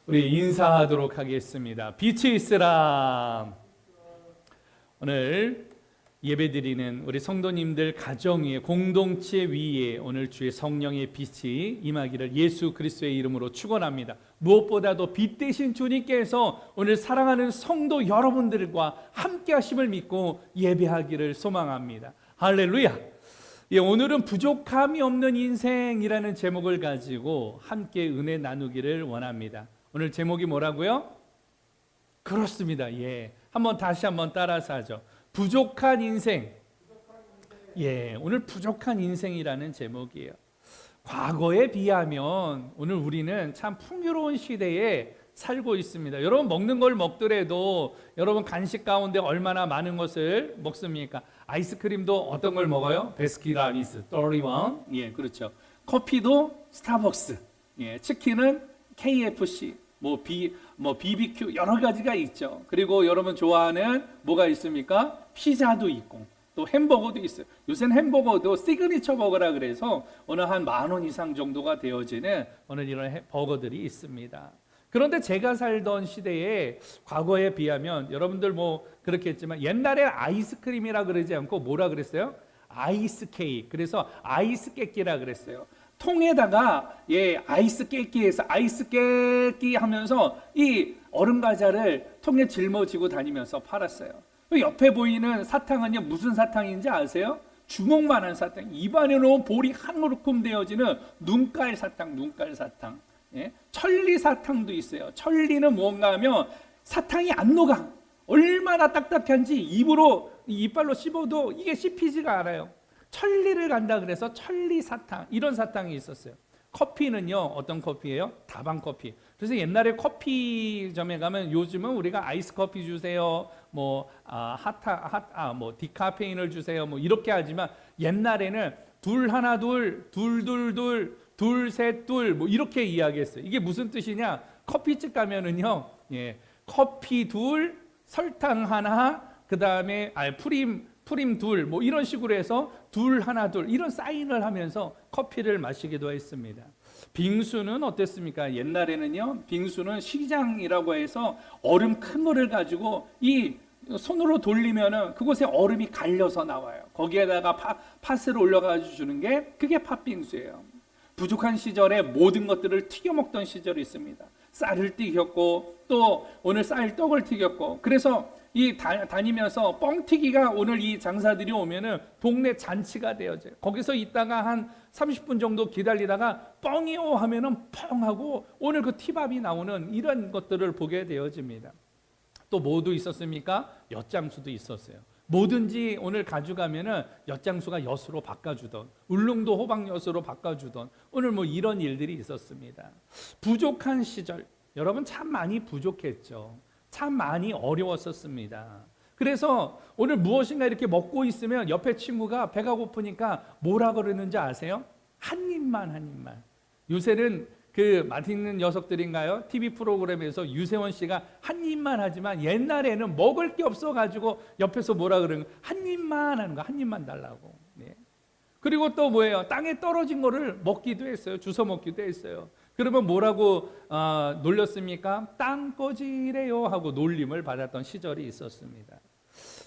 우리 인사하도록 하겠습니다. 빛이 있으라. 오늘 예배드리는 우리 성도님들 가정 위에, 공동체 위에 오늘 주의 성령의 빛이 임하기를 예수 그리스도의 이름으로 축원합니다. 무엇보다도 빛 되신 주님께서 오늘 사랑하는 성도 여러분들과 함께 하심을 믿고 예배하기를 소망합니다. 할렐루야. 오늘은 부족함이 없는 인생이라는 제목을 가지고 함께 은혜 나누기를 원합니다. 오늘 제목이 뭐라고요? 그렇습니다. 다시 한번 따라서 하죠. 부족한 인생. 오늘 부족한 인생이라는 제목이에요. 과거에 비하면 오늘 우리는 참 풍요로운 시대에 살고 있습니다. 여러분, 먹는 걸 먹더라도 여러분 간식 가운데 얼마나 많은 것을 먹습니까? 아이스크림도 어떤 걸 먹어요? 베스킨라빈스, 31. 그렇죠. 커피도 스타벅스. 치킨은 KFC, BBQ 여러 가지가 있죠. 그리고 여러분 좋아하는 뭐가 있습니까? 피자도 있고 또 햄버거도 있어요. 요새는 햄버거도 시그니처 버거라 그래서 오늘 한 10,000원 이상 정도가 되어지는 오늘 이런 버거들이 있습니다. 그런데 제가 살던 시대에 과거에 비하면 여러분들 그렇겠지만 옛날에 아이스크림이라 그러지 않고 뭐라 그랬어요? 아이스 케이크. 그래서 아이스 깨끼라 그랬어요. 통에다가 아이스 깨끼에서 아이스 깨끼 하면서 이 얼음 과자를 통에 짊어지고 다니면서 팔았어요. 옆에 보이는 사탕은요, 무슨 사탕인지 아세요? 주먹만한 사탕, 입안에 넣은 볼이 한 움큼 되어지는 눈깔 사탕. 천리 사탕도 있어요. 천리는 뭔가 하면 사탕이 안 녹아. 얼마나 딱딱한지 이빨로 씹어도 이게 씹히지가 않아요. 천리를 간다 그래서 천리 사탕, 이런 사탕이 있었어요. 커피는요, 어떤 커피예요? 다방 커피. 그래서 옛날에 커피점에 가면 요즘은 우리가 아이스 커피 주세요, 디카페인을 주세요, 이렇게 하지만 옛날에는 둘 하나 둘, 둘 셋 둘, 이렇게 이야기했어요. 이게 무슨 뜻이냐? 커피집 가면은요, 커피 둘, 설탕 하나, 그 다음에 프림 둘, 이런 식으로 해서 둘 하나 둘 이런 사인을 하면서 커피를 마시기도 했습니다. 빙수는 어땠습니까? 옛날에는요, 빙수는 시장이라고 해서 얼음 큰 거를 가지고 이 손으로 돌리면은 그곳에 얼음이 갈려서 나와요. 거기에다가 팥을 올려가지고 주는 게 그게 팥빙수예요. 부족한 시절에 모든 것들을 튀겨 먹던 시절이 있습니다. 쌀을 튀겼고 또 오늘 쌀떡을 튀겼고, 그래서 다니면서 뻥튀기가 오늘 이 장사들이 오면은 동네 잔치가 되어져요. 거기서 있다가 한 30분 정도 기다리다가 뻥이요 하면은 뻥 하고 오늘 그 티밥이 나오는 이런 것들을 보게 되어집니다. 또 뭐도 있었습니까? 엿장수도 있었어요. 뭐든지 오늘 가져가면은 엿장수가 엿으로 바꿔주던, 울릉도 호박엿으로 바꿔주던 오늘 이런 일들이 있었습니다. 부족한 시절, 여러분 참 많이 부족했죠. 참 많이 어려웠었습니다. 그래서 오늘 무엇인가 이렇게 먹고 있으면 옆에 친구가 배가 고프니까 뭐라 그러는지 아세요? 한 입만. 요새는 그 맛있는 녀석들인가요? TV 프로그램에서 유세원 씨가 한 입만 하지만 옛날에는 먹을 게 없어가지고 옆에서 뭐라 그러는 거예요? 한 입만 하는 거, 한 입만 달라고. 그리고 또 뭐예요? 땅에 떨어진 거를 먹기도 했어요. 주워 먹기도 했어요. 그러면 뭐라고 놀렸습니까? 땅꺼지래요 하고 놀림을 받았던 시절이 있었습니다.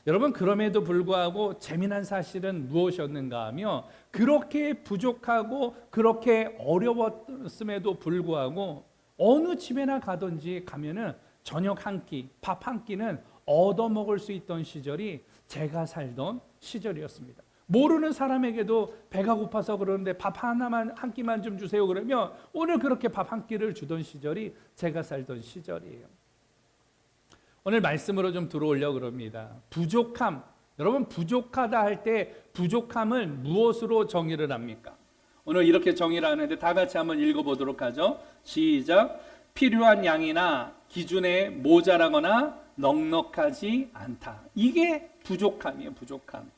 여러분, 그럼에도 불구하고 재미난 사실은 무엇이었는가 하며, 그렇게 부족하고 그렇게 어려웠음에도 불구하고 어느 집에나 가면은 저녁 한 끼, 밥 한 끼는 얻어먹을 수 있던 시절이 제가 살던 시절이었습니다. 모르는 사람에게도 배가 고파서 그러는데 밥 하나만, 한 끼만 좀 주세요 그러면 오늘 그렇게 밥 한 끼를 주던 시절이 제가 살던 시절이에요. 오늘 말씀으로 좀 들어오려고 그럽니다. 부족함. 여러분, 부족하다 할 때 부족함을 무엇으로 정의를 합니까? 오늘 이렇게 정의를 하는데 다 같이 한번 읽어보도록 하죠. 시작. 필요한 양이나 기준에 모자라거나 넉넉하지 않다. 이게 부족함이에요. 부족함.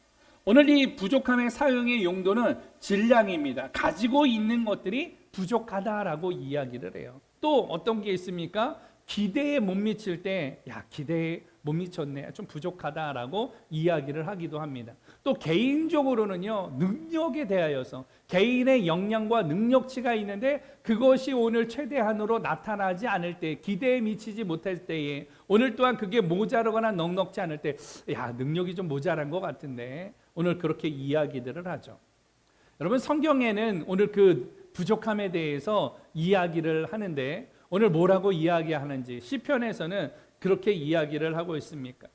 오늘 이 부족함의 사용의 용도는 질량입니다. 가지고 있는 것들이 부족하다라고 이야기를 해요. 또 어떤 게 있습니까? 기대에 못 미칠 때, 야, 기대에 못 미쳤네, 좀 부족하다라고 이야기를 하기도 합니다. 또 개인적으로는요, 능력에 대하여서 개인의 역량과 능력치가 있는데 그것이 오늘 최대한으로 나타나지 않을 때, 기대에 미치지 못할 때에, 오늘 또한 그게 모자르거나 넉넉지 않을 때, 야, 능력이 좀 모자란 것 같은데, 오늘 그렇게 이야기들을 하죠. 여러분, 성경에는 오늘 그 부족함에 대해서 이야기를 하는데, 오늘 뭐라고 이야기하는지 시편에서는 그렇게 이야기를 하고 있습니다.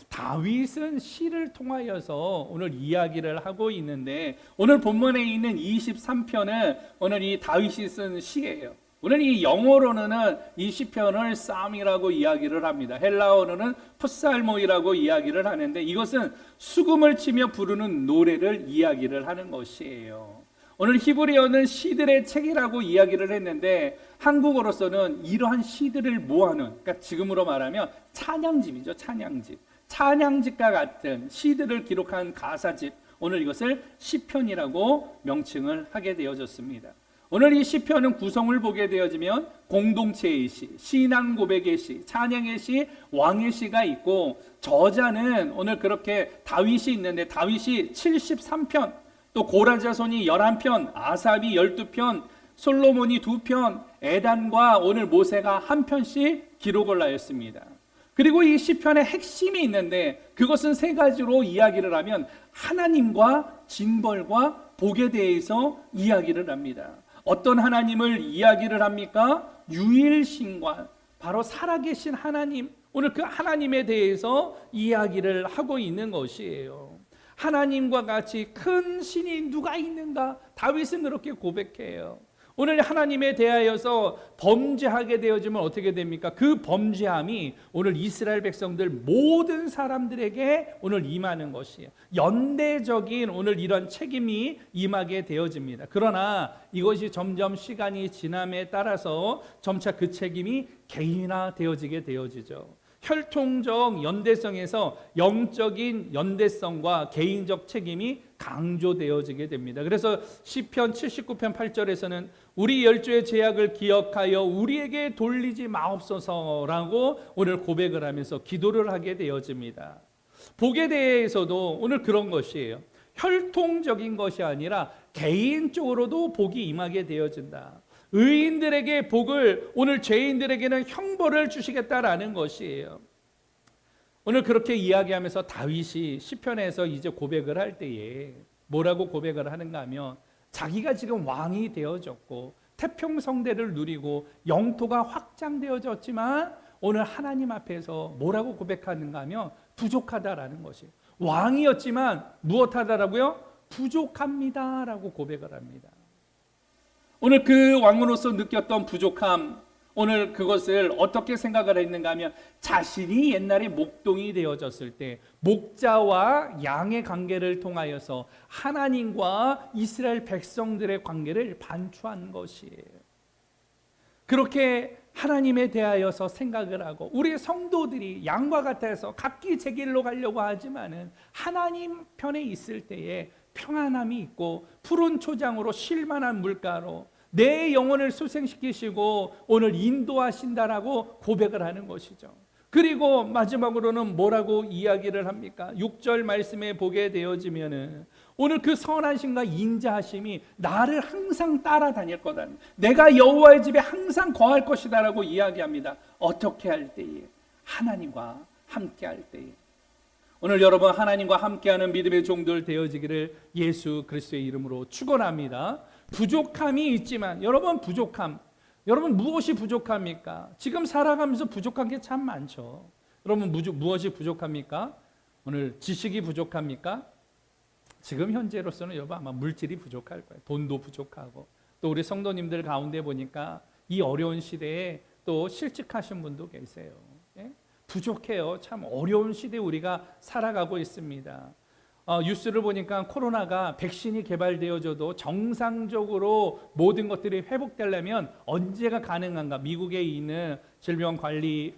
다윗은 시를 통하여서 오늘 이야기를 하고 있는데, 오늘 본문에 있는 23편은 오늘 이 다윗이 쓴 시예요. 오늘 이 영어로는 이 시편을 쌈이라고 이야기를 합니다. 헬라어로는 푸살모이라고 이야기를 하는데, 이것은 수금을 치며 부르는 노래를 이야기를 하는 것이에요. 오늘 히브리어는 시들의 책이라고 이야기를 했는데, 한국어로서는 이러한 시들을 모아놓은, 그러니까 지금으로 말하면 찬양집이죠. 찬양집과 같은 시들을 기록한 가사집, 오늘 이것을 시편이라고 명칭을 하게 되어졌습니다. 오늘 이 시편은 구성을 보게 되어지면 공동체의 시, 신앙 고백의 시, 찬양의 시, 왕의 시가 있고, 저자는 오늘 그렇게 다윗이 있는데, 다윗이 73편, 또 고라 자손이 11편, 아삽이 12편, 솔로몬이 2편, 에단과 오늘 모세가 1편씩 기록을 하였습니다. 그리고 이 시편의 핵심이 있는데, 그것은 3가지로 이야기를 하면 하나님과 징벌과 복에 대해서 이야기를 합니다. 어떤 하나님을 이야기를 합니까? 유일신과, 바로 살아계신 하나님, 오늘 그 하나님에 대해서 이야기를 하고 있는 것이에요. 하나님과 같이 큰 신이 누가 있는가? 다윗은 그렇게 고백해요. 오늘 하나님에 대하여서 범죄하게 되어지면 어떻게 됩니까? 그 범죄함이 오늘 이스라엘 백성들 모든 사람들에게 오늘 임하는 것이에요. 연대적인 오늘 이런 책임이 임하게 되어집니다. 그러나 이것이 점점 시간이 지남에 따라서 점차 그 책임이 개인화되어지게 되어지죠. 혈통적 연대성에서 영적인 연대성과 개인적 책임이 강조되어지게 됩니다. 그래서 시편 79편 8절에서는 우리 열조의 죄악을 기억하여 우리에게 돌리지 마옵소서라고 오늘 고백을 하면서 기도를 하게 되어집니다. 복에 대해서도 오늘 그런 것이에요. 혈통적인 것이 아니라 개인적으로도 복이 임하게 되어진다. 의인들에게 복을, 오늘 죄인들에게는 형벌을 주시겠다라는 것이에요. 오늘 그렇게 이야기하면서 다윗이 시편에서 이제 고백을 할 때에 뭐라고 고백을 하는가 하면, 자기가 지금 왕이 되어졌고 태평성대를 누리고 영토가 확장되어졌지만 오늘 하나님 앞에서 뭐라고 고백하는가 하면 부족하다라는 것이에요. 왕이었지만 무엇하다라고요? 부족합니다라고 고백을 합니다. 오늘 그 왕으로서 느꼈던 부족함, 오늘 그것을 어떻게 생각을 했는가 하면, 자신이 옛날에 목동이 되어졌을 때 목자와 양의 관계를 통하여서 하나님과 이스라엘 백성들의 관계를 반추한 것이에요. 그렇게 하나님에 대하여서 생각을 하고, 우리 성도들이 양과 같아서 각기 제 길로 가려고 하지만은 하나님 편에 있을 때에 평안함이 있고 푸른 초장으로 쉴만한 물가로 내 영혼을 수생시키시고 오늘 인도하신다라고 고백을 하는 것이죠. 그리고 마지막으로는 뭐라고 이야기를 합니까? 6절 말씀에 보게 되어지면은 오늘 그 선하심과 인자하심이 나를 항상 따라다닐 거다. 내가 여호와의 집에 항상 거할 것이다라고 이야기합니다. 어떻게 할 때에? 하나님과 함께 할 때에. 오늘 여러분, 하나님과 함께하는 믿음의 종들 되어지기를 예수 그리스도의 이름으로 축원합니다. 부족함이 있지만, 여러분 여러분 무엇이 부족합니까? 지금 살아가면서 부족한 게 참 많죠. 여러분 무엇이 부족합니까? 오늘 지식이 부족합니까? 지금 현재로서는 여러분 아마 물질이 부족할 거예요. 돈도 부족하고, 또 우리 성도님들 가운데 보니까 이 어려운 시대에 또 실직하신 분도 계세요. 예? 부족해요. 참 어려운 시대에 우리가 살아가고 있습니다. 뉴스를 보니까 코로나가 백신이 개발되어져도 정상적으로 모든 것들이 회복되려면 언제가 가능한가? 미국에 있는 질병관리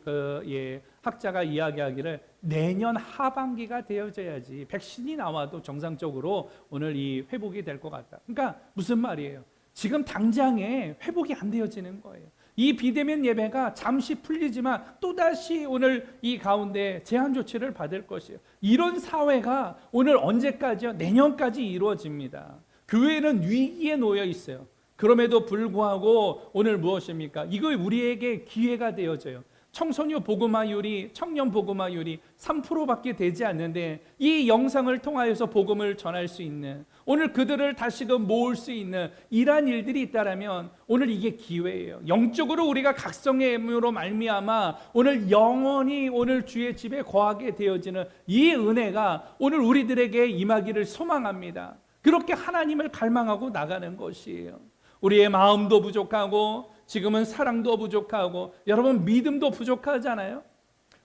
학자가 이야기하기를 내년 하반기가 되어져야지 백신이 나와도 정상적으로 오늘 이 회복이 될 것 같다. 그러니까 무슨 말이에요? 지금 당장에 회복이 안 되어지는 거예요. 이 비대면 예배가 잠시 풀리지만 또다시 오늘 이 가운데 제한 조치를 받을 것이에요. 이런 사회가 오늘 언제까지요? 내년까지 이루어집니다. 교회는 위기에 놓여 있어요. 그럼에도 불구하고 오늘 무엇입니까? 이거 우리에게 기회가 되어져요. 청소년 복음화율이, 청년 복음화율이 3%밖에 되지 않는데 이 영상을 통하여서 복음을 전할 수 있는, 오늘 그들을 다시금 모을 수 있는 이러한 일들이 있다라면 오늘 이게 기회예요. 영적으로 우리가 각성의 의무로 말미암아 오늘 영원히 오늘 주의 집에 거하게 되어지는 이 은혜가 오늘 우리들에게 임하기를 소망합니다. 그렇게 하나님을 갈망하고 나가는 것이에요. 우리의 마음도 부족하고 지금은 사랑도 부족하고 여러분 믿음도 부족하잖아요.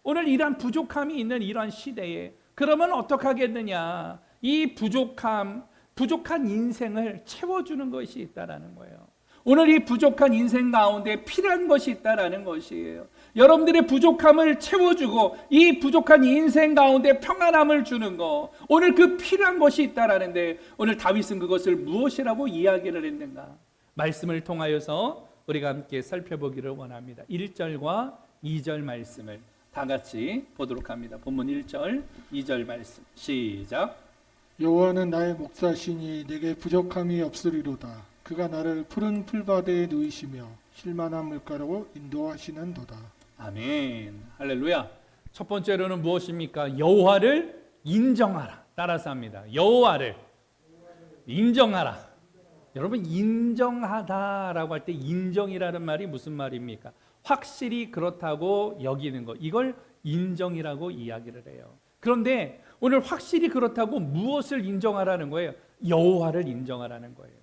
오늘 이러한 부족함이 있는 이러한 시대에 그러면 어떻게 하겠느냐? 이 부족한 인생을 채워주는 것이 있다라는 거예요. 오늘 이 부족한 인생 가운데 필요한 것이 있다라는 것이에요. 여러분들의 부족함을 채워주고 이 부족한 인생 가운데 평안함을 주는 거, 오늘 그 필요한 것이 있다라는데 오늘 다윗은 그것을 무엇이라고 이야기를 했는가? 말씀을 통하여서 우리가 함께 살펴보기를 원합니다. 1절과 2절 말씀을 다 같이 보도록 합니다. 본문 1절, 2절 말씀 시작. 여호와는 나의 목자시니 내게 부족함이 없으리로다. 그가 나를 푸른 풀밭에 누이시며 쉴만한 물가로 인도하시는도다. 아멘. 할렐루야. 첫 번째로는 무엇입니까? 여호와를 인정하라. 따라서 합니다. 여호와를 인정하라. 여러분, 인정하다라고 할 때 인정이라는 말이 무슨 말입니까? 확실히 그렇다고 여기는 것, 이걸 인정이라고 이야기를 해요. 그런데 오늘 확실히 그렇다고 무엇을 인정하라는 거예요? 여호와를 인정하라는 거예요.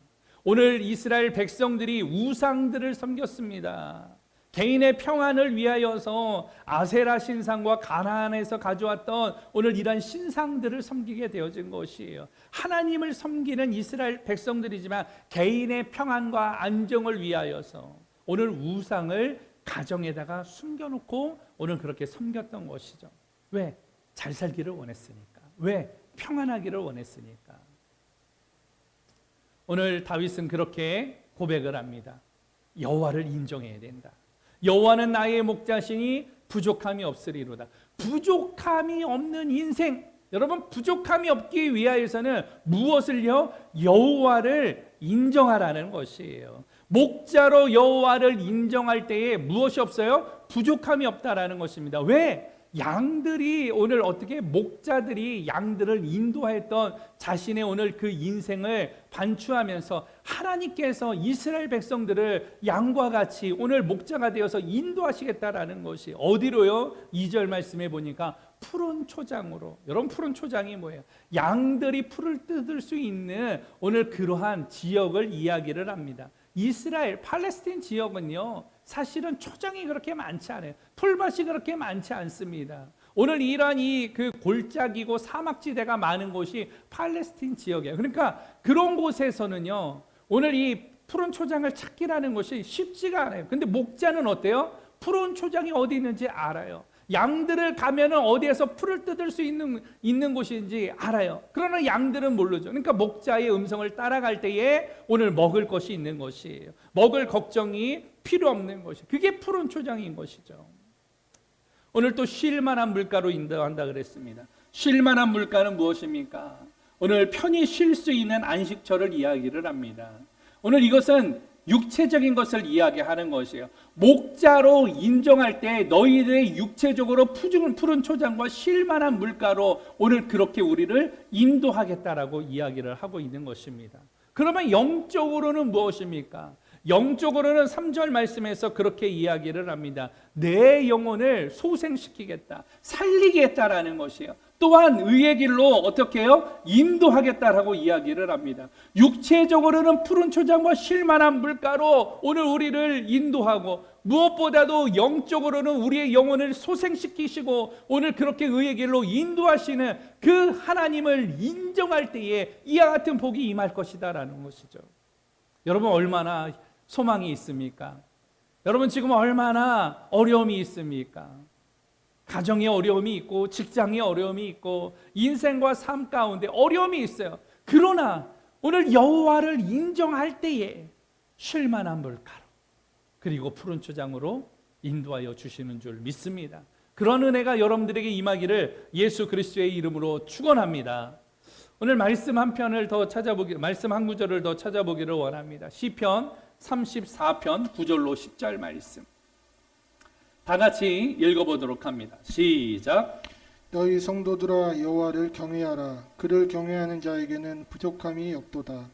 오늘 이스라엘 백성들이 우상들을 섬겼습니다. 개인의 평안을 위하여서 아세라 신상과 가나안에서 가져왔던 오늘 이러한 신상들을 섬기게 되어진 것이에요. 하나님을 섬기는 이스라엘 백성들이지만 개인의 평안과 안정을 위하여서 오늘 우상을 가정에다가 숨겨놓고 오늘 그렇게 섬겼던 것이죠. 왜? 잘 살기를 원했으니까. 왜? 평안하기를 원했으니까. 오늘 다윗은 그렇게 고백을 합니다. 여호와를 인정해야 된다. 여호와는 나의 목자시니 부족함이 없으리로다. 부족함이 없는 인생, 여러분 부족함이 없기 위하여서는 무엇을요? 여호와를 인정하라는 것이에요. 목자로 여호와를 인정할 때에 무엇이 없어요? 부족함이 없다라는 것입니다. 왜? 양들이 오늘 어떻게 목자들이 양들을 인도했던 자신의 오늘 그 인생을 반추하면서 하나님께서 이스라엘 백성들을 양과 같이 오늘 목자가 되어서 인도하시겠다라는 것이 어디로요? 2절 말씀에 보니까 푸른 초장으로. 여러분 푸른 초장이 뭐예요? 양들이 풀을 뜯을 수 있는 오늘 그러한 지역을 이야기를 합니다. 이스라엘 팔레스틴 지역은요 사실은 초장이 그렇게 많지 않아요. 풀밭이 그렇게 많지 않습니다. 오늘 이러한 그 골짜기고 사막지대가 많은 곳이 팔레스틴 지역이에요. 그러니까 그런 곳에서는요 오늘 이 푸른 초장을 찾기라는 것이 쉽지가 않아요. 근데 목자는 어때요? 푸른 초장이 어디 있는지 알아요. 양들을 가면은 어디에서 풀을 뜯을 수 있는 곳인지 알아요. 그러나 양들은 모르죠. 그러니까 목자의 음성을 따라갈 때에 오늘 먹을 것이 있는 것이에요. 먹을 걱정이 필요 없는 것이. 그게 푸른 초장인 것이죠. 오늘 또 쉴만한 물가로 인도한다 그랬습니다. 쉴만한 물가는 무엇입니까? 오늘 편히 쉴 수 있는 안식처를 이야기를 합니다. 오늘 이것은 육체적인 것을 이야기하는 것이에요. 목자로 인정할 때 너희들의 육체적으로 푸른 초장과 쉴만한 물가로 오늘 그렇게 우리를 인도하겠다라고 이야기를 하고 있는 것입니다. 그러면 영적으로는 무엇입니까? 영적으로는 3절 말씀에서 그렇게 이야기를 합니다. 내 영혼을 소생시키겠다, 살리겠다라는 것이에요. 또한 의의 길로 어떻게 해요? 인도하겠다라고 이야기를 합니다. 육체적으로는 푸른 초장과 쉴만한 물가로 오늘 우리를 인도하고 무엇보다도 영적으로는 우리의 영혼을 소생시키시고 오늘 그렇게 의의 길로 인도하시는 그 하나님을 인정할 때에 이와 같은 복이 임할 것이다라는 것이죠. 여러분 얼마나 소망이 있습니까? 여러분 지금 얼마나 어려움이 있습니까? 가정에 어려움이 있고 직장에 어려움이 있고 인생과 삶 가운데 어려움이 있어요. 그러나 오늘 여호와를 인정할 때에 쉴만한 물가로 그리고 푸른 초장으로 인도하여 주시는 줄 믿습니다. 그런 은혜가 여러분들에게 임하기를 예수 그리스도의 이름으로 축원합니다. 오늘 말씀 한 편을 더 찾아보기, 말씀 한 구절을 더 찾아보기를 원합니다. 시편 34편 9절로 10절 말씀. 다 같이 읽어보도록 합니다. 시작. 너희 성도들아 여호와를 경외하라. 그를 경외하는 자에게는 부족함이 없도다.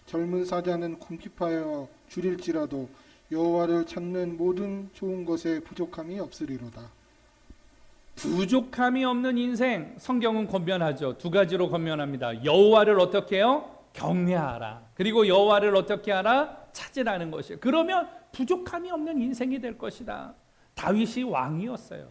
젊은 사자는 궁핍하여 줄일지라도 여호와를 찾는 모든 좋은 것에 부족함이 없으리로다. 부족함이 없는 인생, 성경은 권면하죠. 두 가지로 권면합니다. 여호와를 어떻게 해요? 경외하라. 그리고 여호와를 어떻게 하라? 찾으라는 것이에요. 그러면 부족함이 없는 인생이 될 것이다. 다윗이 왕이었어요.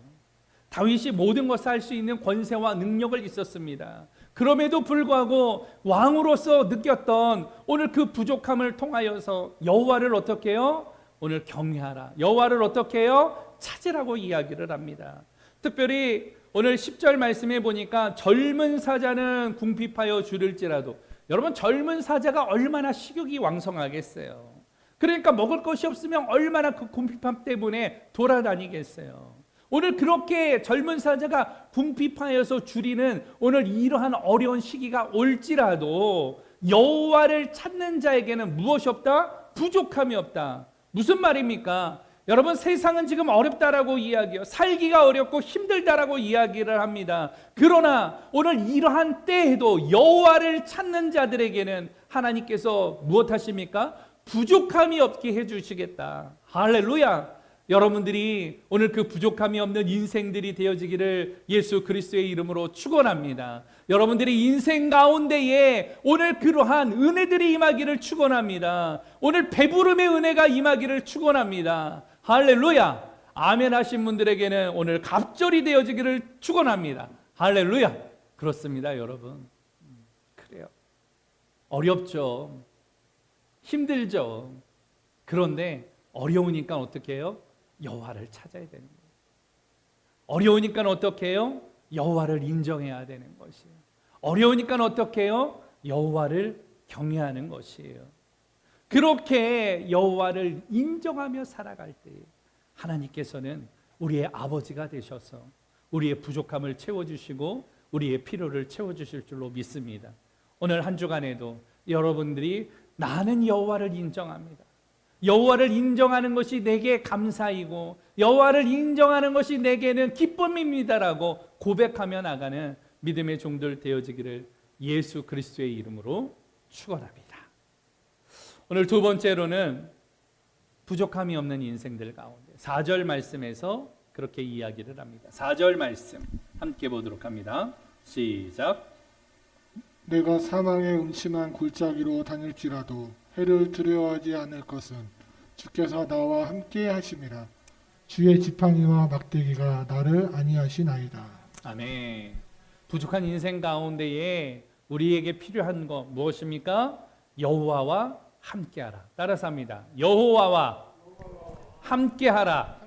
다윗이 모든 것을 할 수 있는 권세와 능력을 있었습니다. 그럼에도 불구하고 왕으로서 느꼈던 오늘 그 부족함을 통하여서 여호와를 어떻게 해요? 오늘 경외하라. 여호와를 어떻게 해요? 찾으라고 이야기를 합니다. 특별히 오늘 10절 말씀에 보니까 젊은 사자는 궁핍하여 줄일지라도, 여러분 젊은 사자가 얼마나 식욕이 왕성하겠어요. 그러니까 먹을 것이 없으면 얼마나 그 궁핍함 때문에 돌아다니겠어요. 오늘 그렇게 젊은 사자가 궁핍하여서 줄이는 오늘 이러한 어려운 시기가 올지라도 여호와를 찾는 자에게는 무엇이 없다? 부족함이 없다. 무슨 말입니까? 여러분 세상은 지금 어렵다라고 이야기해요. 살기가 어렵고 힘들다라고 이야기를 합니다. 그러나 오늘 이러한 때에도 여호와를 찾는 자들에게는 하나님께서 무엇 하십니까? 부족함이 없게 해주시겠다. 할렐루야. 여러분들이 오늘 그 부족함이 없는 인생들이 되어지기를 예수 그리스도의 이름으로 축원합니다. 여러분들이 인생 가운데에 오늘 그러한 은혜들이 임하기를 축원합니다. 오늘 배부름의 은혜가 임하기를 축원합니다. 할렐루야. 아멘 하신 분들에게는 오늘 갑절이 되어지기를 축원합니다. 할렐루야. 그렇습니다, 여러분. 그래요. 어렵죠. 힘들죠. 그런데 어려우니까 어떻게 해요? 여호와를 찾아야 되는 거예요. 어려우니까 어떻게 해요? 여호와를 인정해야 되는 것이에요. 어려우니까 어떻게 해요? 여호와를 경외하는 것이에요. 그렇게 여호와를 인정하며 살아갈 때 하나님께서는 우리의 아버지가 되셔서 우리의 부족함을 채워주시고 우리의 필요를 채워주실 줄로 믿습니다. 오늘 한 주간에도 여러분들이 나는 여호와를 인정합니다. 여호와를 인정하는 것이 내게 감사이고 여호와를 인정하는 것이 내게는 기쁨입니다라고 고백하며 나가는 믿음의 종들 되어지기를 예수 그리스도의 이름으로 축원합니다. 오늘 두 번째로는 부족함이 없는 인생들 가운데 4절 말씀에서 그렇게 이야기를 합니다. 4절 말씀 함께 보도록 합니다. 시작. 내가 사망의 음침한 골짜기로 다닐지라도 해를 두려워하지 않을 것은 주께서 나와 함께 하심이라. 주의 지팡이와 막대기가 나를 안위하시나이다. 아멘. 부족한 인생 가운데에 우리에게 필요한 것 무엇입니까? 여호와와 함께하라. 따라서 합니다. 여호와와 함께하라.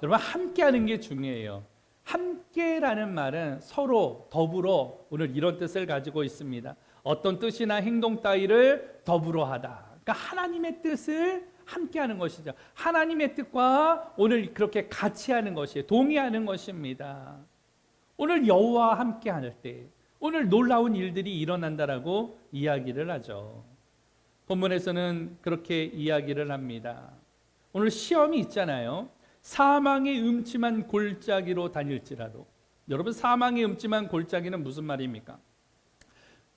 여러분 함께하는 게 중요해요. 함께라는 말은 서로 더불어 오늘 이런 뜻을 가지고 있습니다. 어떤 뜻이나 행동 따위를 더불어 하다. 그러니까 하나님의 뜻을 함께하는 것이죠. 하나님의 뜻과 오늘 그렇게 같이 하는 것이에요. 동의하는 것입니다. 오늘 여호와와 함께할 때 오늘 놀라운 일들이 일어난다라고 이야기를 하죠. 본문에서는 그렇게 이야기를 합니다. 오늘 시험이 있잖아요. 사망의 음침한 골짜기로 다닐지라도. 여러분 사망의 음침한 골짜기는 무슨 말입니까?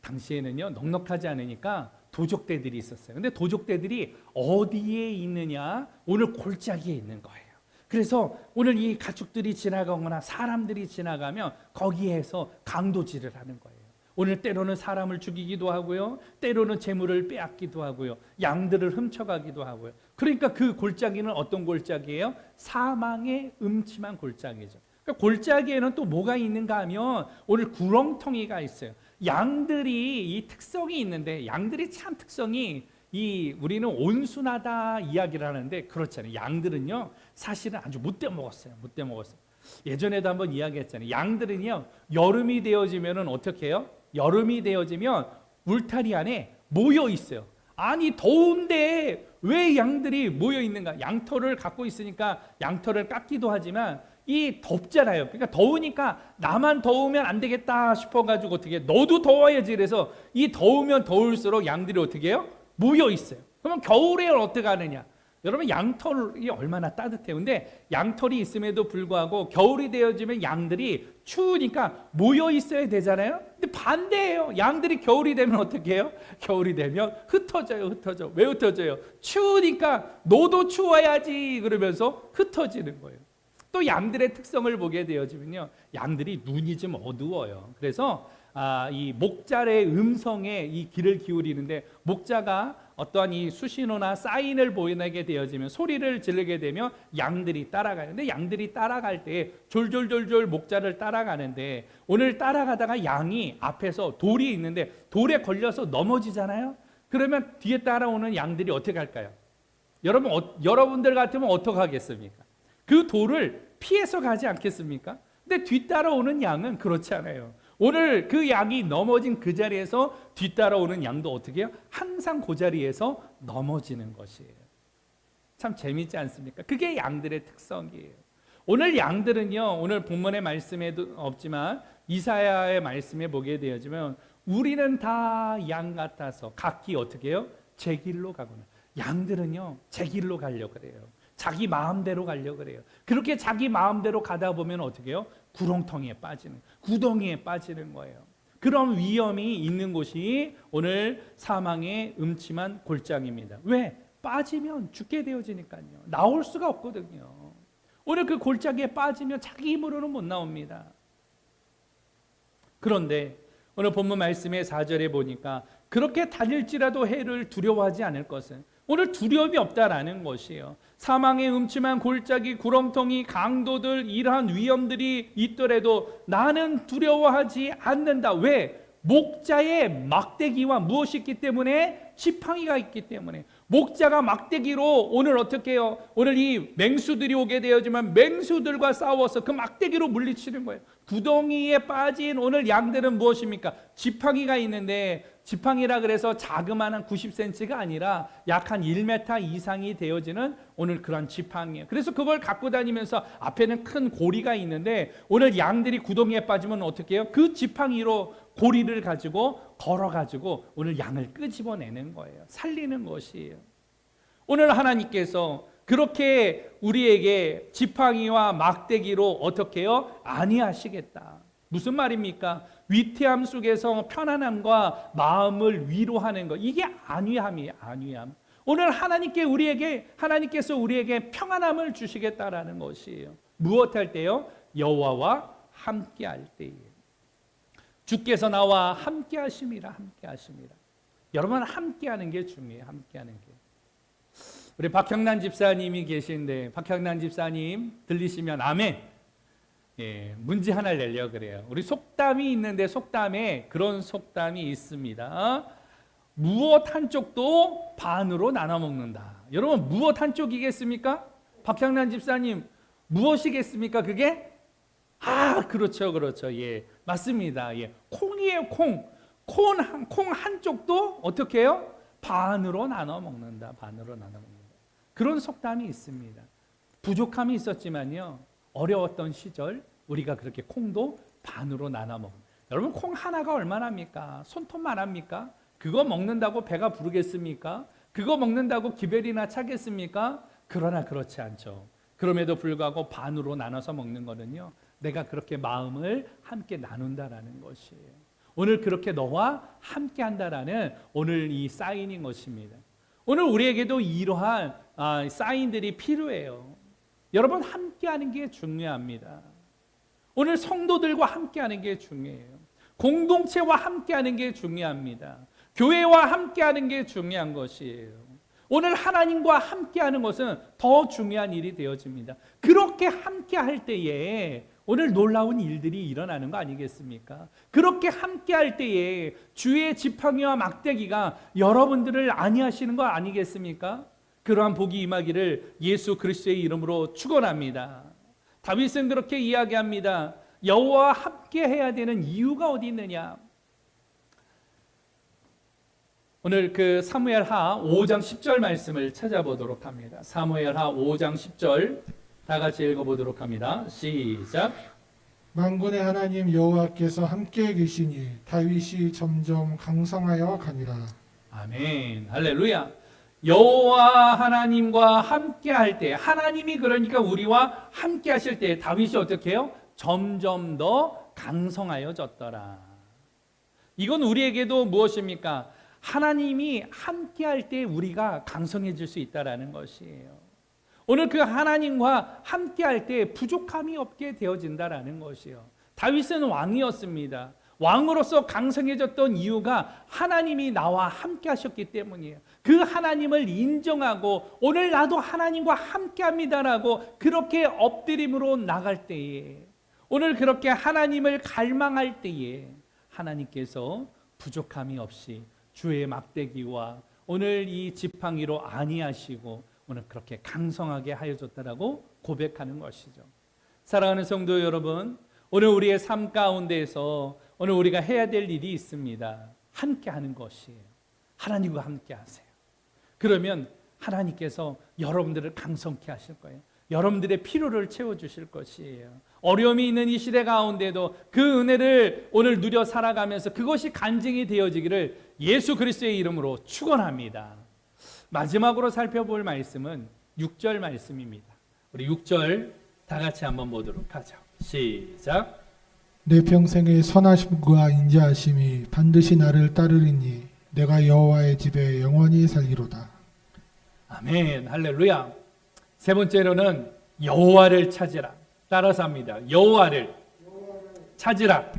당시에는요 넉넉하지 않으니까 도적대들이 있었어요. 근데 도적대들이 어디에 있느냐? 오늘 골짜기에 있는 거예요. 그래서 오늘 이 가축들이 지나가거나 사람들이 지나가면 거기에서 강도질을 하는 거예요. 오늘 때로는 사람을 죽이기도 하고요. 때로는 재물을 빼앗기도 하고요. 양들을 훔쳐가기도 하고요. 그러니까 그 골짜기는 어떤 골짜기예요? 사망의 음침한 골짜기죠. 그러니까 골짜기에는 또 뭐가 있는가 하면 오늘 구렁텅이가 있어요. 양들이 이 특성이 있는데 양들이 참 특성이 우리는 온순하다 이야기를 하는데 그렇잖아요. 양들은요 사실은 아주 못돼 먹었어요. 예전에도 한번 이야기했잖아요. 양들은요 여름이 되어지면은 어떻게 해요? 여름이 되어지면 울타리 안에 모여 있어요. 아니 더운데 왜 양들이 모여 있는가? 양털을 갖고 있으니까 양털을 깎기도 하지만 이 덥잖아요. 그러니까 더우니까 나만 더우면 안 되겠다 싶어가지고 어떻게 너도 더워야지. 그래서 이 더우면 더울수록 양들이 어떻게 해요? 모여 있어요. 그러면 겨울에 어떻게 하느냐? 여러분 양털이 얼마나 따뜻해요. 근데 양털이 있음에도 불구하고 겨울이 되어지면 양들이 추우니까 모여 있어야 되잖아요. 근데 반대예요. 양들이 겨울이 되면 어떻게 해요? 겨울이 되면 흩어져요. 왜 흩어져요? 추우니까 너도 추워야지 그러면서 흩어지는 거예요. 또 양들의 특성을 보게 되어지면요, 양들이 눈이 좀 어두워요. 그래서 이 목자의 음성에 이 귀를 기울이는데, 목자가 어떠한 이 수신호나 사인을 보내게 되어지면, 소리를 지르게 되면 양들이 따라가요. 근데 양들이 따라갈 때 졸졸졸졸 목자를 따라가는데, 오늘 따라가다가 양이 앞에서 돌이 있는데 돌에 걸려서 넘어지잖아요. 그러면 뒤에 따라오는 양들이 어떻게 할까요? 여러분들 같으면 어떻게 하겠습니까? 그 돌을 피해서 가지 않겠습니까? 근데 뒤따라오는 양은 그렇지 않아요. 오늘 그 양이 넘어진 그 자리에서 뒤따라오는 양도 어떻게 해요? 항상 그 자리에서 넘어지는 것이에요. 참 재미있지 않습니까? 그게 양들의 특성이에요. 오늘 양들은요, 오늘 본문의 말씀에도 없지만 이사야의 말씀에 보게 되어지면, 우리는 다 양 같아서 각기 어떻게 해요? 제 길로 가거나. 양들은요, 제 길로 가려고 그래요. 자기 마음대로 가려고 그래요. 그렇게 자기 마음대로 가다 보면 어떻게 해요? 구렁텅이에 빠지는, 구덩이에 빠지는 거예요. 그런 위험이 있는 곳이 오늘 사망의 음침한 골짜기입니다. 왜? 빠지면 죽게 되어지니까요. 나올 수가 없거든요. 오늘 그 골짜기에 빠지면 자기 힘으로는 못 나옵니다. 그런데 오늘 본문 말씀의 4절에 보니까, 그렇게 다닐지라도 해를 두려워하지 않을 것은, 오늘 두려움이 없다라는 것이에요. 사망의 음침한 골짜기, 구렁텅이, 강도들, 이러한 위험들이 있더라도 나는 두려워하지 않는다. 왜? 목자의 막대기와 무엇이 있기 때문에? 지팡이가 있기 때문에. 목자가 막대기로 오늘 어떻게 해요? 오늘 이 맹수들이 오게 되어지만 맹수들과 싸워서 그 막대기로 물리치는 거예요. 구덩이에 빠진 오늘 양들은 무엇입니까? 지팡이가 있는데, 지팡이라 그래서 자그마한 90cm가 아니라 약 한 1m 이상이 되어지는 오늘 그런 지팡이에요. 그래서 그걸 갖고 다니면서 앞에는 큰 고리가 있는데, 오늘 양들이 구덩이에 빠지면 어떻게 해요? 그 지팡이로 고리를 가지고 걸어가지고 오늘 양을 끄집어내는 거예요. 살리는 것이에요. 오늘 하나님께서 그렇게 우리에게 지팡이와 막대기로 어떻게 해요? 아니하시겠다. 무슨 말입니까? 위태함 속에서 편안함과 마음을 위로하는 것, 이게 안위함이에요. 안위함. 오늘 하나님께서 우리에게 평안함을 주시겠다라는 것이에요. 무엇할 때요? 여호와와 함께할 때에. 주께서 나와 함께하심이라. 함께하심이라. 여러분, 함께하는 게 중요해요. 함께하는 게. 우리 박형란 집사님이 계신데, 박형란 집사님 들리시면 아멘. 예, 문제 하나를 내려고 그래요. 우리 속담이 있는데, 속담에 그런 속담이 있습니다. 무엇 한쪽도 반으로 나눠 먹는다. 여러분, 무엇 한쪽이겠습니까? 박형란 집사님, 무엇이겠습니까? 그게? 그렇죠. 예, 맞습니다. 예, 콩이에요, 콩. 콩 한쪽도 어떻게 해요? 반으로 나눠 먹는다. 반으로 나눠 먹는다. 그런 속담이 있습니다. 부족함이 있었지만요, 어려웠던 시절 우리가 그렇게 콩도 반으로 나눠 먹는. 여러분, 콩 하나가 얼마나입니까? 손톱만 합니까? 그거 먹는다고 배가 부르겠습니까? 그거 먹는다고 기별이나 차겠습니까? 그러나 그렇지 않죠. 그럼에도 불구하고 반으로 나눠서 먹는 거는요, 내가 그렇게 마음을 함께 나눈다라는 것이에요. 오늘 그렇게 너와 함께 한다라는 오늘 이 사인인 것입니다. 오늘 우리에게도 이러한 사인들이 필요해요. 여러분, 함께하는 게 중요합니다. 오늘 성도들과 함께하는 게 중요해요. 공동체와 함께하는 게 중요합니다. 교회와 함께하는 게 중요한 것이에요. 오늘 하나님과 함께하는 것은 더 중요한 일이 되어집니다. 그렇게 함께할 때에 오늘 놀라운 일들이 일어나는 거 아니겠습니까? 그렇게 함께할 때에 주의 지팡이와 막대기가 여러분들을 안위하시는 거 아니겠습니까? 그러한 복이 임하기를 예수 그리스도의 이름으로 축원합니다. 다윗은 그렇게 이야기합니다. 여호와와 함께 해야 되는 이유가 어디 있느냐? 오늘 그 사무엘하 5장 10절 말씀을 찾아보도록 합니다. 사무엘하 5장 10절 다 같이 읽어보도록 합니다. 시작. 만군의 하나님 여호와께서 함께 계시니 다윗이 점점 강성하여 가니라. 아멘. 할렐루야. 여호와 하나님과 함께 할 때, 하나님이 그러니까 우리와 함께 하실 때 다윗이 어떻게 해요? 점점 더 강성하여졌더라. 이건 우리에게도 무엇입니까? 하나님이 함께 할 때 우리가 강성해질 수 있다라는 것이에요. 오늘 그 하나님과 함께 할 때 부족함이 없게 되어진다라는 것이에요. 다윗은 왕이었습니다. 왕으로서 강성해졌던 이유가 하나님이 나와 함께 하셨기 때문이에요. 그 하나님을 인정하고 오늘 나도 하나님과 함께 합니다라고 그렇게 엎드림으로 나갈 때에, 오늘 그렇게 하나님을 갈망할 때에 하나님께서 부족함이 없이 주의 막대기와 오늘 이 지팡이로 안위하시고 오늘 그렇게 강성하게 하여줬다라고 고백하는 것이죠. 사랑하는 성도 여러분, 오늘 우리의 삶 가운데에서 오늘 우리가 해야 될 일이 있습니다. 함께 하는 것이에요. 하나님과 함께 하세요. 그러면 하나님께서 여러분들을 강성케 하실 거예요. 여러분들의 필요를 채워주실 것이에요. 어려움이 있는 이 시대 가운데도 그 은혜를 오늘 누려 살아가면서 그것이 간증이 되어지기를 예수 그리스도의 이름으로 축원합니다. 마지막으로 살펴볼 말씀은 6절 말씀입니다. 우리 6절 다 같이 한번 보도록 하죠. 시작. 내 평생의 선하심과 인자하심이 반드시 나를 따르리니 내가 여호와의 집에 영원히 살리로다. 아멘. 할렐루야. 세 번째로는 여호와를 찾으라. 따라서 합니다. 여호와를 찾으라.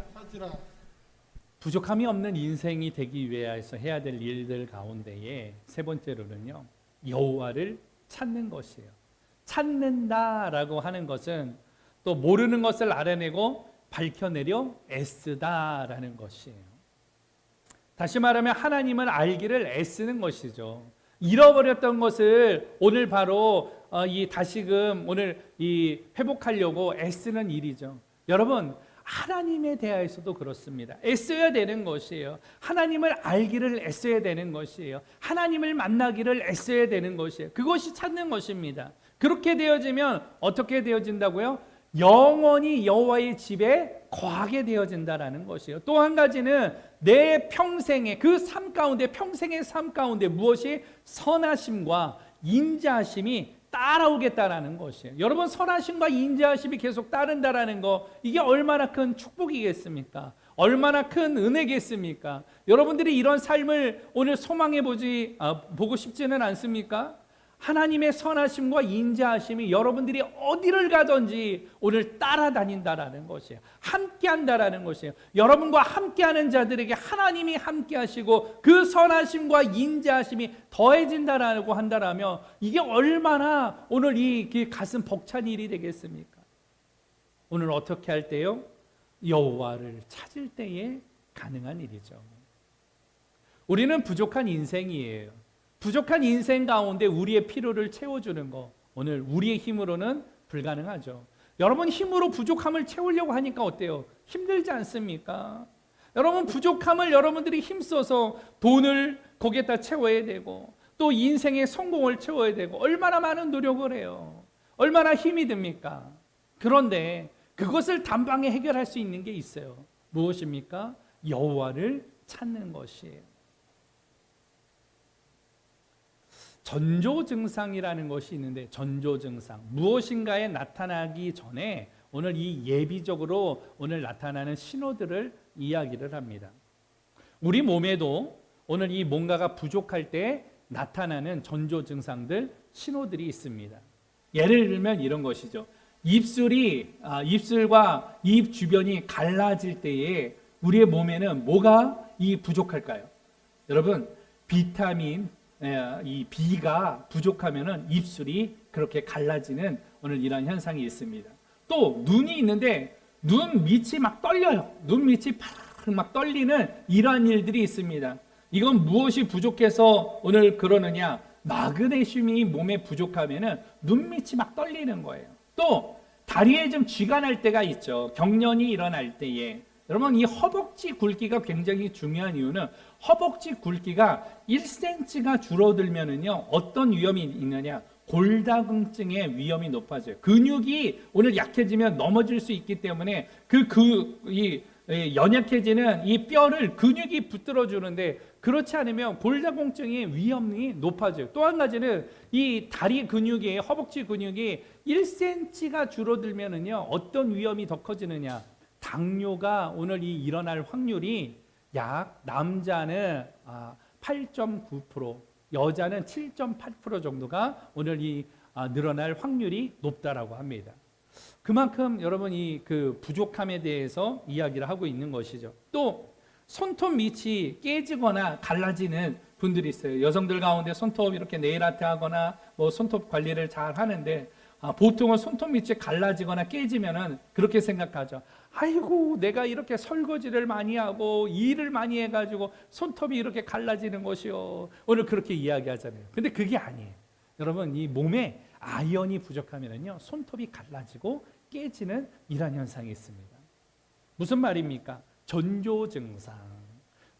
부족함이 없는 인생이 되기 위해서 해야 될 일들 가운데에 세 번째로는요, 여호와를 찾는 것이에요. 찾는다라고 하는 것은 또 모르는 것을 알아내고 밝혀내려 애쓰다라는 것이에요. 다시 말하면 하나님을 알기를 애쓰는 것이죠. 잃어버렸던 것을 오늘 바로 다시금 오늘 회복하려고 애쓰는 일이죠. 여러분, 하나님에 대하여서도 그렇습니다. 애써야 되는 것이에요. 하나님을 알기를 애써야 되는 것이에요. 하나님을 만나기를 애써야 되는 것이에요. 그것이 찾는 것입니다. 그렇게 되어지면 어떻게 되어진다고요? 영원히 여호와의 집에 거하게 되어진다라는 것이에요. 또 한 가지는 내 평생의 그 삶 가운데, 평생의 삶 가운데 무엇이 선하심과 인자하심이 따라오겠다라는 것이에요. 여러분, 선하심과 인자하심이 계속 따른다라는 거, 이게 얼마나 큰 축복이겠습니까? 얼마나 큰 은혜겠습니까? 여러분들이 이런 삶을 오늘 소망해 보고 싶지는 않습니까? 하나님의 선하심과 인자하심이 여러분들이 어디를 가든지 오늘 따라다닌다라는 것이에요. 함께한다라는 것이에요. 여러분과 함께하는 자들에게 하나님이 함께하시고 그 선하심과 인자하심이 더해진다라고 한다라면 이게 얼마나 오늘 이 가슴 벅찬 일이 되겠습니까? 오늘 어떻게 할 때요? 여호와를 찾을 때에 가능한 일이죠. 우리는 부족한 인생이에요. 부족한 인생 가운데 우리의 필요를 채워주는 거, 오늘 우리의 힘으로는 불가능하죠. 여러분, 힘으로 부족함을 채우려고 하니까 어때요? 힘들지 않습니까? 여러분, 부족함을 여러분들이 힘써서 돈을 거기에다 채워야 되고 또 인생의 성공을 채워야 되고 얼마나 많은 노력을 해요. 얼마나 힘이 듭니까? 그런데 그것을 단방에 해결할 수 있는 게 있어요. 무엇입니까? 여호와를 찾는 것이에요. 전조증상이라는 것이 있는데, 전조증상, 무엇인가에 나타나기 전에 오늘 이 예비적으로 오늘 나타나는 신호들을 이야기를 합니다. 우리 몸에도 오늘 이 뭔가가 부족할 때 나타나는 전조증상들, 신호들이 있습니다. 예를 들면 이런 것이죠. 입술과 입 주변이 갈라질 때에 우리의 몸에는 뭐가 부족할까요? 여러분, 비타민 이 B가 부족하면은 입술이 그렇게 갈라지는 오늘 이런 현상이 있습니다. 또 눈이 있는데 눈 밑이 막 떨려요. 눈 밑이 막 떨리는 이러한 일들이 있습니다. 이건 무엇이 부족해서 오늘 그러느냐? 마그네슘이 몸에 부족하면은 눈 밑이 막 떨리는 거예요. 또 다리에 좀 쥐가 날 때가 있죠. 경련이 일어날 때에 여러분, 이 허벅지 굵기가 굉장히 중요한 이유는 허벅지 굵기가 1cm가 줄어들면은요, 어떤 위험이 있느냐? 골다공증의 위험이 높아져요. 근육이 오늘 약해지면 넘어질 수 있기 때문에 이 연약해지는 이 뼈를 근육이 붙들어 주는데, 그렇지 않으면 골다공증의 위험이 높아져요. 또 한 가지는 이 다리 근육이, 허벅지 근육이 1cm가 줄어들면은요, 어떤 위험이 더 커지느냐? 당뇨가 오늘 일어날 확률이 약 남자는 8.9%, 여자는 7.8% 정도가 오늘 늘어날 확률이 높다라고 합니다. 그만큼 여러분이 그 부족함에 대해서 이야기를 하고 있는 것이죠. 또 손톱 밑이 깨지거나 갈라지는 분들이 있어요. 여성들 가운데 손톱 이렇게 네일 아트 하거나 뭐 손톱 관리를 잘 하는데, 보통은 손톱 밑이 갈라지거나 깨지면은 그렇게 생각하죠. 아이고, 내가 이렇게 설거지를 많이 하고 일을 많이 해가지고 손톱이 이렇게 갈라지는 것이요. 오늘 그렇게 이야기하잖아요. 근데 그게 아니에요. 여러분, 이 몸에 아연이 부족하면은요, 손톱이 갈라지고 깨지는 이런 현상이 있습니다. 무슨 말입니까? 전조 증상.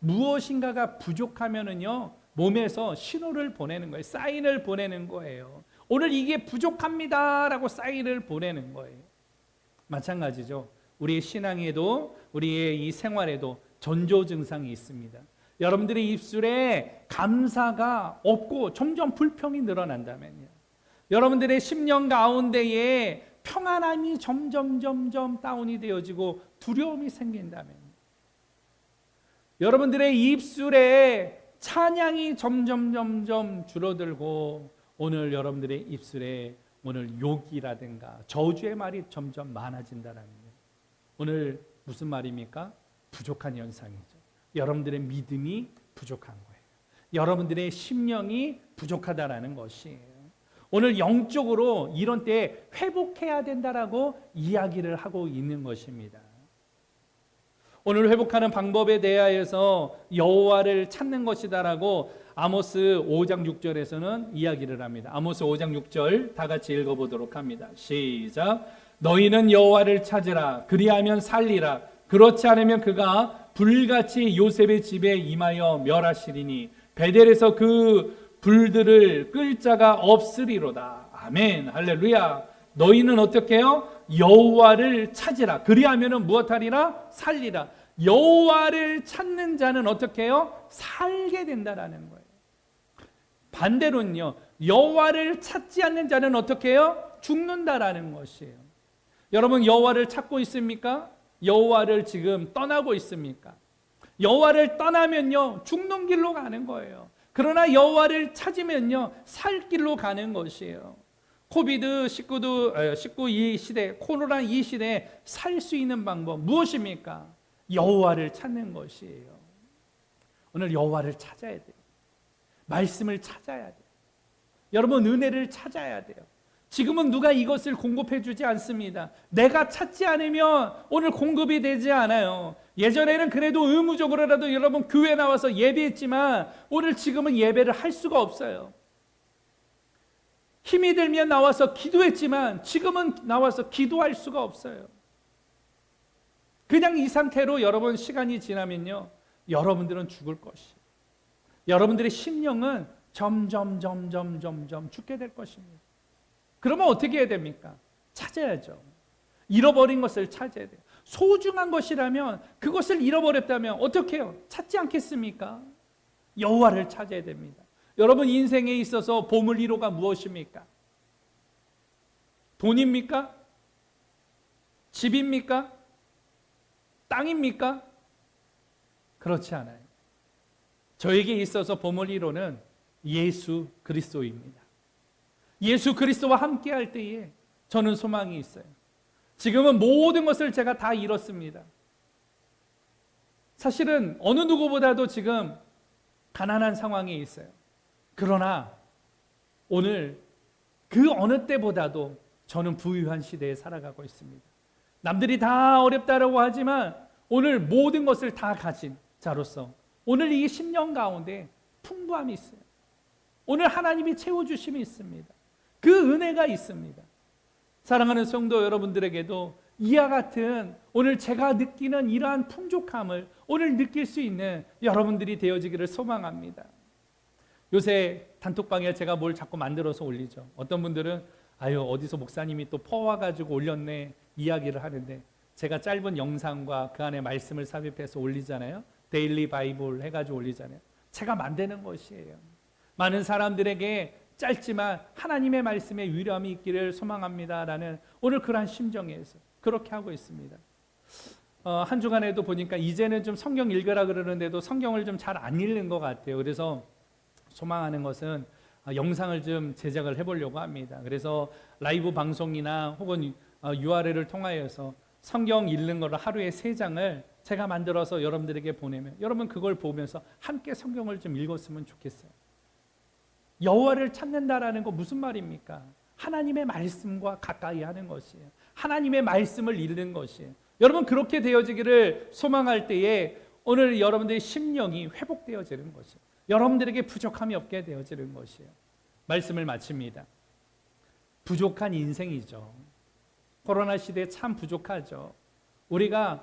무엇인가가 부족하면은요, 몸에서 신호를 보내는 거예요. 사인을 보내는 거예요. 오늘 이게 부족합니다라고 사인을 보내는 거예요. 마찬가지죠. 우리의 신앙에도, 우리의 이 생활에도 전조 증상이 있습니다. 여러분들의 입술에 감사가 없고 점점 불평이 늘어난다면요, 여러분들의 심령 가운데에 평안함이 점점 다운이 되어지고 두려움이 생긴다면, 여러분들의 입술에 찬양이 점점 줄어들고, 오늘 여러분들의 입술에 오늘 욕이라든가 저주의 말이 점점 많아진다는 거예요. 오늘 무슨 말입니까? 부족한 현상이죠. 여러분들의 믿음이 부족한 거예요. 여러분들의 심령이 부족하다라는 것이에요. 오늘 영적으로 이런 때에 회복해야 된다라고 이야기를 하고 있는 것입니다. 오늘 회복하는 방법에 대하여서 여호와를 찾는 것이다라고 아모스 5장 6절에서는 이야기를 합니다. 아모스 5장 6절 다 같이 읽어보도록 합니다. 시작. 너희는 여호와를 찾으라. 그리하면 살리라. 그렇지 않으면 그가 불같이 요셉의 집에 임하여 멸하시리니 베델에서 그 불들을 끌 자가 없으리로다. 아멘. 할렐루야. 너희는 어떻게 해요? 여호와를 찾으라. 그리하면은 무엇하리라? 살리라. 여호와를 찾는 자는 어떻게 해요? 살게 된다라는 거예요. 반대로는요, 여호와를 찾지 않는 자는 어떻게 해요? 죽는다라는 것이에요. 여러분, 여호와를 찾고 있습니까? 여호와를 지금 떠나고 있습니까? 여호와를 떠나면요, 죽는 길로 가는 거예요. 그러나 여호와를 찾으면요, 살 길로 가는 것이에요. 코비드19 이 시대, 코로나 이 시대에 살 수 있는 방법 무엇입니까? 여호와를 찾는 것이에요. 오늘 여호와를 찾아야 돼요. 말씀을 찾아야 돼요. 여러분, 은혜를 찾아야 돼요. 지금은 누가 이것을 공급해 주지 않습니다. 내가 찾지 않으면 오늘 공급이 되지 않아요. 예전에는 그래도 의무적으로라도 여러분 교회 나와서 예배했지만, 오늘 지금은 예배를 할 수가 없어요. 힘이 들면 나와서 기도했지만 지금은 나와서 기도할 수가 없어요. 그냥 이 상태로 여러분 시간이 지나면요, 여러분들은 죽을 것이에요. 여러분들의 심령은 점점 죽게 될 것입니다. 그러면 어떻게 해야 됩니까? 찾아야죠. 잃어버린 것을 찾아야 돼요. 소중한 것이라면, 그것을 잃어버렸다면 어떻게 해요? 찾지 않겠습니까? 여호와를 찾아야 됩니다. 여러분 인생에 있어서 보물 1호가 무엇입니까? 돈입니까? 집입니까? 땅입니까? 그렇지 않아요. 저에게 있어서 보물 1호는 예수 그리스도입니다. 예수 그리스도와 함께 할 때에 저는 소망이 있어요. 지금은 모든 것을 제가 다 잃었습니다. 사실은 어느 누구보다도 지금 가난한 상황에 있어요. 그러나 오늘 그 어느 때보다도 저는 부유한 시대에 살아가고 있습니다. 남들이 다 어렵다라고 하지만 오늘 모든 것을 다 가진 자로서 오늘 이 10년 가운데 풍부함이 있어요. 오늘 하나님이 채워주심이 있습니다. 그 은혜가 있습니다. 사랑하는 성도 여러분들에게도 이와 같은 오늘 제가 느끼는 이러한 풍족함을 오늘 느낄 수 있는 여러분들이 되어지기를 소망합니다. 요새 단톡방에 제가 뭘 자꾸 만들어서 올리죠. 어떤 분들은 아유 어디서 목사님이 또 퍼와가지고 올렸네 이야기를 하는데, 제가 짧은 영상과 그 안에 말씀을 삽입해서 올리잖아요. 데일리 바이블 해가지고 올리잖아요. 제가 만드는 것이에요. 많은 사람들에게 짧지만 하나님의 말씀에 위로함이 있기를 소망합니다라는 오늘 그러한 심정에서 그렇게 하고 있습니다. 한 주간에도 보니까 이제는 좀 성경 읽으라 그러는데도 성경을 좀 잘 안 읽는 것 같아요. 그래서 소망하는 것은 영상을 좀 제작을 해보려고 합니다. 그래서 라이브 방송이나 혹은 URL을 통하여서 성경 읽는 거를 하루에 3장을 제가 만들어서 여러분들에게 보내면 여러분 그걸 보면서 함께 성경을 좀 읽었으면 좋겠어요. 여호와를 찾는다라는 거 무슨 말입니까? 하나님의 말씀과 가까이 하는 것이에요. 하나님의 말씀을 읽는 것이에요. 여러분 그렇게 되어지기를 소망할 때에 오늘 여러분들의 심령이 회복되어지는 것이에요. 여러분들에게 부족함이 없게 되어지는 것이에요. 말씀을 마칩니다. 부족한 인생이죠. 코로나 시대에 참 부족하죠. 우리가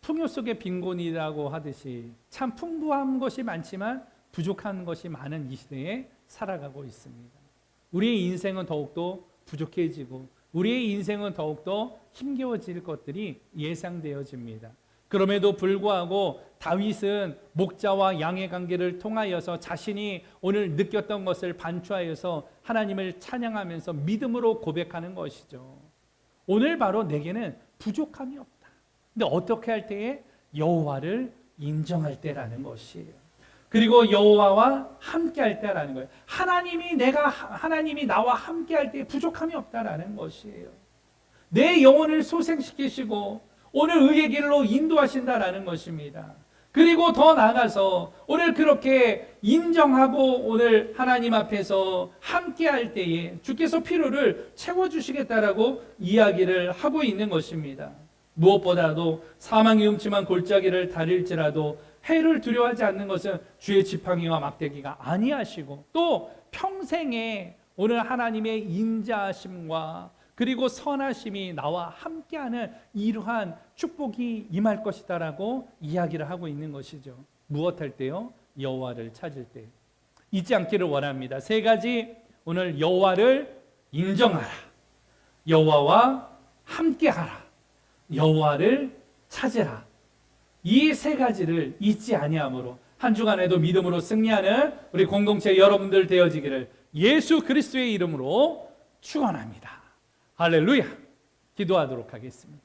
풍요 속의 빈곤이라고 하듯이 참 풍부한 것이 많지만 부족한 것이 많은 이 시대에 살아가고 있습니다. 우리의 인생은 더욱더 부족해지고 우리의 인생은 더욱더 힘겨워질 것들이 예상되어집니다. 그럼에도 불구하고 다윗은 목자와 양의 관계를 통하여서 자신이 오늘 느꼈던 것을 반추하여서 하나님을 찬양하면서 믿음으로 고백하는 것이죠. 오늘 바로 내게는 부족함이 없다. 근데 어떻게 할 때에? 여호와를 인정할 때라는 것이에요. 그리고 여호와와 함께 할 때라는 거예요. 하나님이 나와 함께 할 때 부족함이 없다라는 것이에요. 내 영혼을 소생시키시고 오늘 의의 길로 인도하신다라는 것입니다. 그리고 더 나아가서 오늘 그렇게 인정하고 오늘 하나님 앞에서 함께 할 때에 주께서 필요를 채워주시겠다라고 이야기를 하고 있는 것입니다. 무엇보다도 사망이 음침한 골짜기를 다릴지라도 해를 두려워하지 않는 것은 주의 지팡이와 막대기가 아니하시고 또 평생에 오늘 하나님의 인자하심과 그리고 선하심이 나와 함께하는 이러한 축복이 임할 것이다라고 이야기를 하고 있는 것이죠. 무엇할 때요? 여호와를 찾을 때. 잊지 않기를 원합니다. 3가지 오늘 여호와를 인정하라, 여호와와 함께하라, 여호와를 찾으라. 이 3가지를 잊지 아니함으로 한 주간에도 믿음으로 승리하는 우리 공동체 여러분들 되어지기를 예수 그리스도의 이름으로 축원합니다. 할렐루야. 기도하도록 하겠습니다.